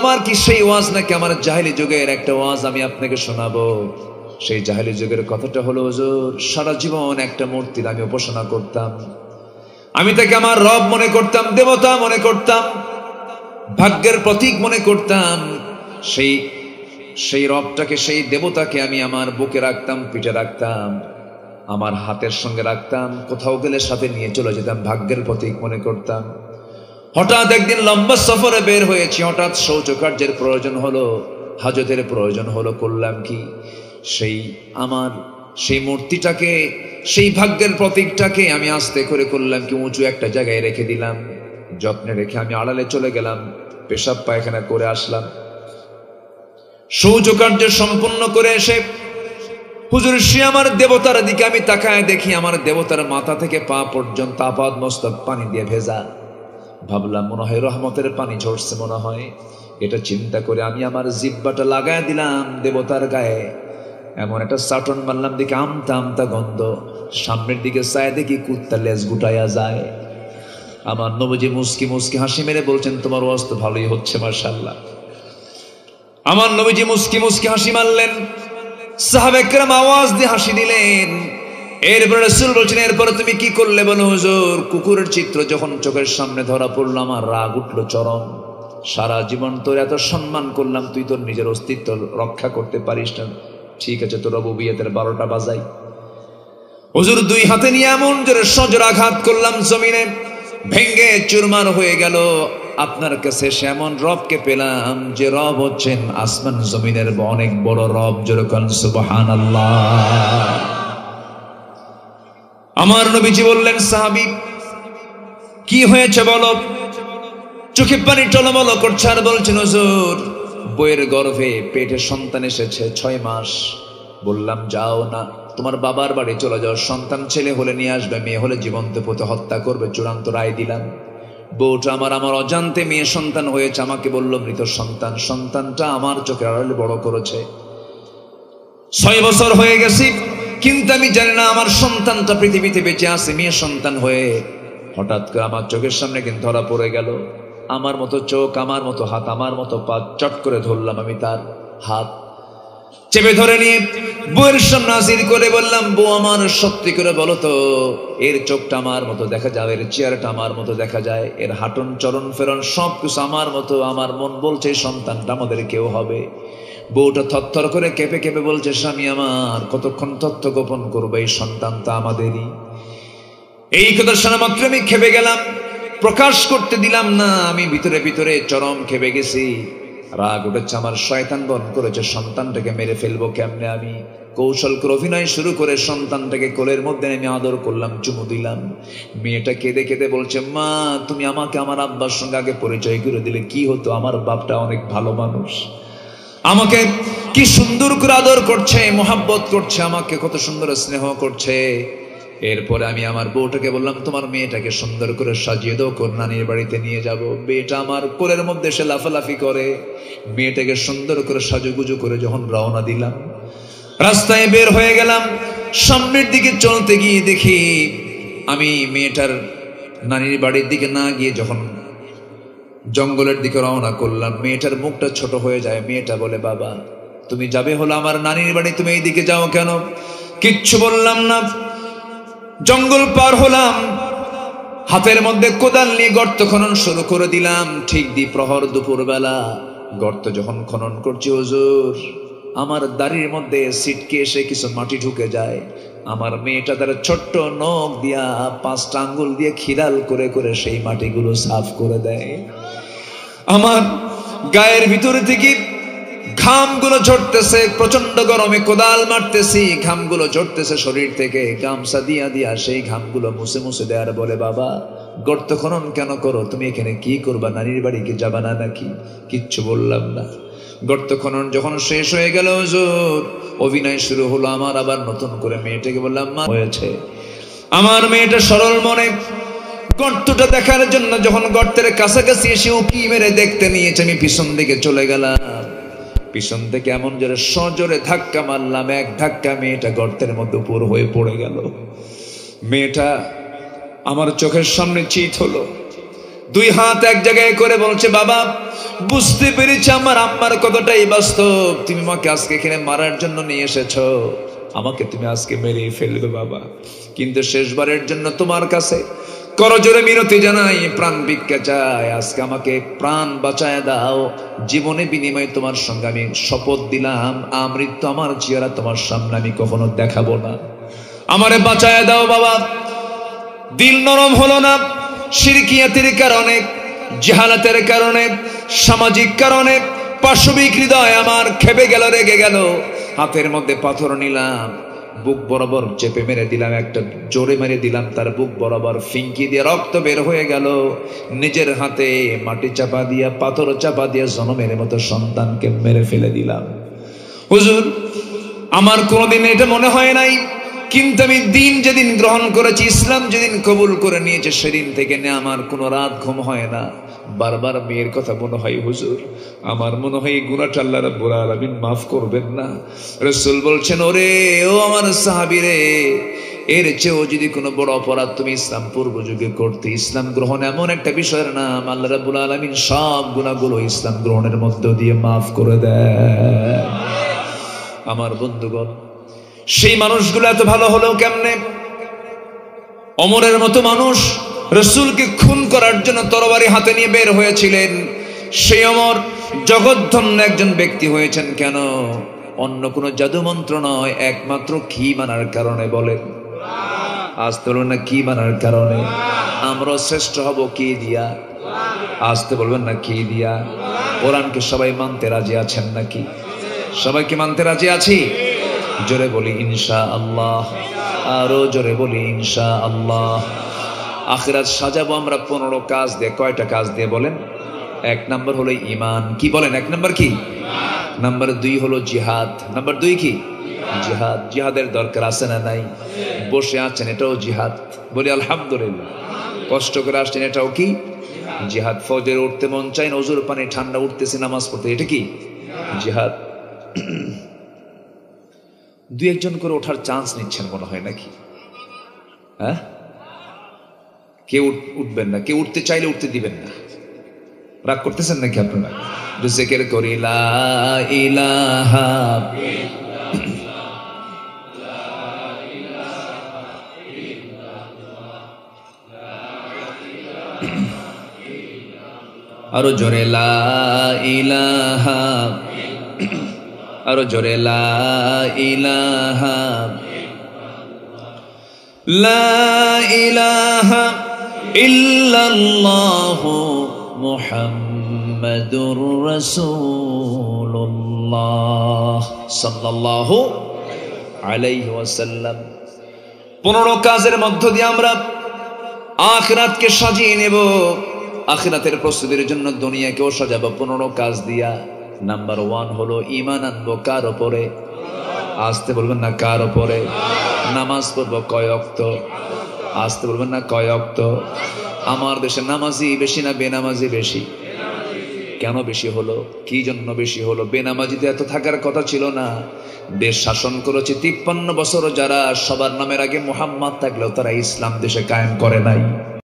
আমার কি সেই ওয়াজ নাকি আমার জাহেলি যুগের একটা ওয়াজ আমি আপনাকে শোনাবো। সেই জাহেলি যুগের কথাটা হলো, হুজুর সারা জীবন একটা মূর্তির আমি উপাসনা করতাম, আমি তাকে আমার রব মনে করতাম, দেবতা মনে করতাম, ভাগ্যের প্রতীক মনে করতাম। সেই রবটাকে, সেই দেবতাকে আমি আমার বুকে রাখতাম, পিঠে রাখতাম, আমার হাতের সঙ্গে রাখতাম, কোথাও গেলে সাথে নিয়ে চলে যেতাম, ভাগ্যের প্রতীক মনে করতাম। হঠাৎ একদিন লম্বা সফরে বের হয়েছি, হঠাৎ শৌচকার্যের প্রয়োজন হলো, হাজতের প্রয়োজন হলো। করলাম কি, সেই মূর্তিটাকে, সেই ভাগ্যের প্রতীকটাকে আমি আস্তে করে করলাম কি, উঁচু একটা জায়গায় রেখে দিলাম। যত্নে রেখে আমি আড়ালে চলে গেলাম, পেশাব পায়খানা করে আসলাম। শৌচকার্য সম্পন্ন করে এসে হুজুর সে আমার দেবতার দিকে আমি তাকায় দেখি, আমার দেবতার মাথা থেকে পা পর্যন্ত আপাদ মস্তক পানি দিয়ে ভেজা। ভাবলাম মনে হয় রহমতের পানি ঝরছে মনে হয়। এটা চিন্তা করে আমি আমার জিহ্বাটা লাগায় দিলাম দেবতার গায়ে, এমন একটা চাটন মারলাম, দেখি আমতা আমতা গন্ধ। সামনের দিকে চায় দেখি কুত্তা লেজ গুটাইয়া যায়। আমার নবীজি মুস্কি মুস্কি হাসি মেরে বলছেন, তোমার ওয়াজ তো ভালোই হচ্ছে মাশাআল্লাহ। আমার নবীজি মুস্কি মুস্কি হাসি মারলেন, সাহাবায়ে কেরাম আওয়াজ দিয়ে হাসি দিলেন। এরপরে রাসূল বলছেন, এরপরে তুমি কি করলে বলো হুজুর? কুকুরের চিত্র যখন চোখের সামনে ধরা পড়লো, আমার রাগ উঠলো চরম। সারা জীবন তোর এত সম্মান করলাম, তুই তোর নিজের অস্তিত্ব রক্ষা করতে পারিস না। ঠিক আছে, তোর রুবুবিয়তের 12টা বাজাই। হুজুর দুই হাতে নিয়ে এমন জোরে সজোরাঘাত করলাম, জমিনে ভেঙ্গে চুরমার হয়ে গেল। আপনার কাছে এমন রবকে পেলাম যে রব হচ্ছেন আসমান জমিনের অনেক বড় রব। যেরকম সুবহানাল্লাহ। আমার নবীজি বললেন, সাহাবী কি হয়েছে বলো? চোখে পানি টলমল করছে আর বলছেন, হুজুর বইয়ের গর্ভে পেটে সন্তান এসেছে 6 মাস। বললাম যাও না, তোমার বাবার বাড়ি চলে যাও, সন্তান ছেলে হলে নিয়ে আসবে, মেয়ে হলে জীবন্ত পুঁতে হত্যা করবে। চূড়ান্ত রায় দিলাম। বউটা আমার অজান্তে মেয়ে সন্তান হয়েছে, আমাকে বলল মৃত সন্তান। সন্তানটা আমার চোখের আড়ালে বড় করেছে। 6 বছর হয়ে গেছে, কিন্তু আমি জানি না আমার সন্তানটা পৃথিবীতে বেঁচে আছে মেয়ে সন্তান হয়ে। হঠাৎ করে আমার চোখের সামনে কিন্তু ধরা পড়ে গেল। আমার মতো চোখ, আমার মতো হাত, আমার মতো পা, চট করে ধরলাম আমি তার হাত, চেপে ধরে নিয়ে বউয়ের সামনে হাজির করে বললাম, বউ আমার সত্যি করে বলো তো, এর চোখটা আমার মতো দেখা যায়, এর চেহারাটা আমার মতো দেখা যায়, এর হাঁটন চলন ফেরন সবকিছু আমার মতো। আমার মন বলছে সন্তানটা আমাদের কেউ হবে। বউটা থরথর করে কেঁপে কেঁপে বলছে, স্বামী আমার কতক্ষণ তথ্য গোপন করবো, এই সন্তানটা আমাদেরই। এই কথা শোনা মাত্র আমি খেপে গেলাম, প্রকাশ করতে দিলাম না। আমি ভিতরে ভিতরে চরম খেপে গেছি, রাগ উঠেছে আমার। শয়তান বন করেছে, সন্তানটাকে মেরে ফেলবো কেমনে। আমি কৌশল করে অভিনয় শুরু করে সন্তানটাকে কোলের মধ্যে আমি আদর করলাম, চুমু দিলাম। মেয়েটা কেঁদে কেঁদে বলছে, মা তুমি আমাকে আমার আব্বার সঙ্গে আগে পরিচয় করে দিলে কি হতো? আমার বাপটা অনেক ভালো মানুষ, আমাকে কি সুন্দর করে আদর করছে, মোহাব্বত করছে, আমাকে কত সুন্দর স্নেহ করছে। এরপরে আমি আমার বউটাকে বললাম, তোমার মেয়েটাকে সুন্দর করে সাজিয়ে দাও, কোন নানির বাড়িতে নিয়ে যাব। মেয়েটা আমার কোলের মধ্যে এসে লাফালাফি করে। মেয়েটাকে সুন্দর করে সাজুগুজু করে যখন রওনা দিলাম, রাস্তায় বের হয়ে গেলাম। সামনের দিকে চলতে গিয়ে দেখি আমি মেয়েটার নানির বাড়ির দিকে না গিয়ে যখন জঙ্গলের দিকে রওনা করলাম, মেয়েটার মুখটা ছোট হয়ে যায়। মেয়েটা বলে, বাবা তুমি যাবে হলো আমার নানির বাড়ি, তুমি এই দিকে যাও কেন? কিচ্ছু বললাম না। জঙ্গল পার হলাম, হাতের মধ্যে কোদাল নিয়ে গর্ত খনন শুরু করে দিলাম। ঠিক দ্বিপ্রহর দুপুরবেলা গর্ত যখন খনন করছি, হুজুর আমার দাড়ির মধ্যে সিটকে এসে কিছু মাটি ঢুকে যায়। আমার মেয়েটা তার ছোট্ট নখ দিয়া 5টা আঙ্গুল দিয়ে খিলাল করে করে সেই মাটিগুলো সাফ করে দেয়। আমার গায়ের ভিতরে থেকে ঘামগুলো ঝরতেছে, প্রচন্ড গরমে কোদাল মারতেছি, ঘামগুলো ঝরতেছে শরীর থেকে। গামছা দিয়া দিয়া সেই ঘামগুলো মুছে মুছে দেয়ার বলে, বাবা গর্ত খনন কেন করো? তুমি এখানে কি করবা? নানির বাড়ি কি যাবা না নাকি? কিচ্ছু বললাম না। গর্ত খনন যখন শেষ হয়ে গেল, হুজুর অভিনয় শুরু হলো আমার। আবার নতুন করে মেয়েটাকে বললাম, মা হয়েছে। আমার মেয়েটা সরল মনে গর্তটা দেখার জন্য যখন গর্তের কাছাকাছি এসে উকি মেরে দেখতে নিয়েছে, আমি পিছন দিকে চলে গেলাম। পিছন থেকে এমন জোরে সজোরে ধাক্কা মারলাম, এক ধাক্কা মেয়েটা গর্তের মধ্যে উপর হয়ে পড়ে গেল। মেয়েটা আমার চোখের সামনে চিত হলো। দুই হাত এক জায়গায় করে বলছে, বাবা বুঝতে পেরেছি আমার আম্মার কথাটাই বাস্তব, তুমি আমাকে আজকে এখানে মারার জন্য নিয়ে এসেছো, আমাকে তুমি আজকে মেরে ফেলবে বাবা, কিন্তু শেষবারের জন্য তোমার কাছে করজোরে মিনতি জানাই, প্রাণ ভিক্ষা চাই, আজকে আমাকে প্রাণ বাঁচায় দাও, জীবনে বিনিময়ে তোমার সঙ্গে আমি শপথ দিলাম আমৃত্যু আমার চেহারা তোমার সামনে আমি কখনো দেখাবো না, আমারে বাঁচায় দাও বাবা। দিল নরম হলো না, শিরকিয়াতের কারণে, জাহালাতের কারণে, সামাজিক কারণে পাশবিক হৃদয় আমার খেপে গেল, রেগে গেল, হাতের মধ্যে পাথর নিলাম, বুক বরাবর চেপে মেরে দিলাম, একটা জোরে মেরে দিলাম তার বুক বরাবর, ফিঙ্কি দিয়ে রক্ত বের হয়ে গেল, নিজের হাতে মাটি চাপা দিয়া পাথর চাপা দিয়ে জনমের মতো সন্তানকে মেরে ফেলে দিলাম। হুজুর আমার কোনোদিন এটা মনে হয় নাই, কিন্তু আমি দিন যেদিন গ্রহণ করেছি, ইসলাম যেদিন কবুল করে নিয়েছে, সেদিন থেকে না আমার কোনো রাত ঘুম হয় না, বারবার মেয়ের কথা মনে হয়, হুজুর আমার মনে হয় এই গুনাহটা আল্লাহ রাব্বুল আলামিন মাফ করবেন না। রাসূল বলছেন, ওরে ও আমার সাহাবী রে, এর চেয়েও যদি কোনো বড় অপরাধ তুমি ইসলাম পূর্ব যুগে করতে, ইসলাম গ্রহণ এমন একটা বিষয়ের নাম আল্লাহ রাব্বুল আলামিন সব গুনাহগুলো ইসলাম গ্রহণের মধ্য দিয়ে মাফ করে দেয়। আমার বন্ধুগণ, সেই মানুষগুলো এত ভালো হলো কেমনে? ওমরের মতো মানুষ রাসূলকে খুন করার জন্য তরবারি হাতে নিয়ে বের হয়েছিলেন, সেই ওমর জগৎধন্য একজন ব্যক্তি হয়েছেন কেন? অন্য কোনো জাদু মন্ত্র নয়, একমাত্র কি মানার কারণে। বলেন আসতে বলবেন না কি মানার কারণে? আমরা শ্রেষ্ঠ হব কি দিয়া? আসতে বলবেন না কি দিয়া? কোরআনকে সবাই মানতে রাজি আছেন নাকি? সবাইকে মানতে রাজি আছি? জোরে বলি ইনশাআল্লাহ, আরো জোরে বলি ইনশাআল্লাহ। আখিরাত সাজাবো আমরা 15 কাজ দিয়ে। কয়টা কাজ দিয়ে বলেন? 1 নাম্বার হলো ঈমান। কি বলেন? 1 নাম্বার কি? নাম্বার 2 হলো জিহাদ। নাম্বার 2 কি? জিহাদ। জিহাদের দরকার আছে না নাই? বসে আছেন, এটাও জিহাদ। বলি আলহামদুলিল্লাহ। কষ্ট করে আসছেন, এটাও কি? জিহাদ। ফজরে উঠতে মন চায় না, ওজুর পানি ঠান্ডা উঠতেছে নামাজ পড়তে, এটা কি? জিহাদ। 2-1 করে ওঠার চান্স নিচ্ছেন মনে হয় নাকি? হ্যাঁ, কেউ উঠবেন না, কেউ উঠতে চাইলে উঠতে দিবেন না। রাগ করতেছেন নাকি আপনারা? জিকির করি লা ইলাহা, আরো জোরে লা ইলাহা, আরো জোরে লা ইলাহা, লা ইলাহা ইল্লাল্লাহু মুহাম্মাদুর রাসূলুল্লাহ সাল্লাল্লাহু আলাইহি ওয়াসাল্লাম। 15 কাজের মধ্য দিয়ে আমরা আখিরাতকে সাজিয়ে নেব, আখিরাতের প্রস্তুতির জন্য দুনিয়াকেও সাজাবো 15 কাজ দিয়া। নাম্বার 1 হলো ঈমান আনবো কার উপরে? আসতে বলবেন না কার উপরে? নামাজ পড়বো কয় ওয়াক্ত? আসতে বলবেন না কয় ওয়াক্ত? আমার দেশে নামাজি বেশি না বেনামাজি বেশি? কেন বেশি হলো? কি জন্য বেশি হলো? বেনামাজিতে এত থাকার কথা ছিল না। দেশ শাসন করেছে 53 বছর যারা, সবার নামের আগে মুহাম্মদ থাকলেও তারা ইসলাম দেশে কায়েম করে নাই।